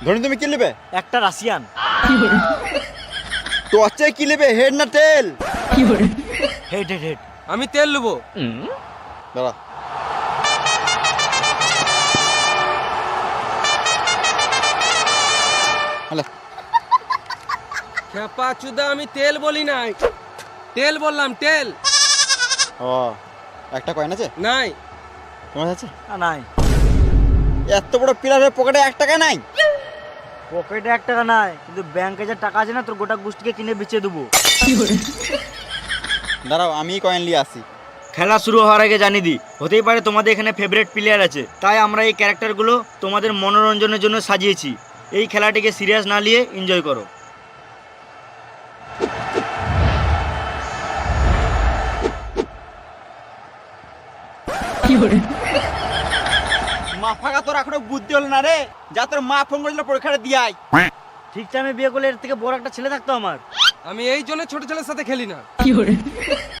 ধনী তুমি কি নেবে? একটা রাশিয়ান। তো হচ্ছে কি নেবে, হেড না টেল? Head head head. আমি তেল নেবো। দাঁড়া। হ্যালো। খেপা চুদা, আমি তেল বলি নাই, তেল বললাম, তেল। ও, একটা কয়েন আছে? নাই। তোমার আছে? নাই। এত বড় পিলারের পকেটে 1 টাকা নাই? পকেটে 1 টাকা নাই, কিন্তু ব্যাংকে যে টাকা আছে না, তোর গোটা গোষ্ঠীকে কিনে বেচে দেবো। দাঁড়াও, আমি কয়েন নিয়ে আসি। খেলা শুরু হওয়ার আগে জানিয়ে দিই, হতেই পারে তোমাদের এখানে ফেভারিট প্লেয়ার আছে, তাই আমরা এই ক্যারেক্টারগুলো তোমাদের মনোরঞ্জনের জন্য সাজিয়েছি। এই খেলাটিকে সিরিয়াস না নিয়ে এনজয় করো। মা ফাঁকা, তোর এখনো বুদ্ধি হলো না রে? যা, তোর মা ফোন করেছিল পরীক্ষাটা দিয়ে আয়। ঠিক টাইমে বিয়ে করলে এর থেকে বড় একটা ছেলে থাকতো আমার। আমি এই জন্য ছোট ছেলের সাথে খেলি না।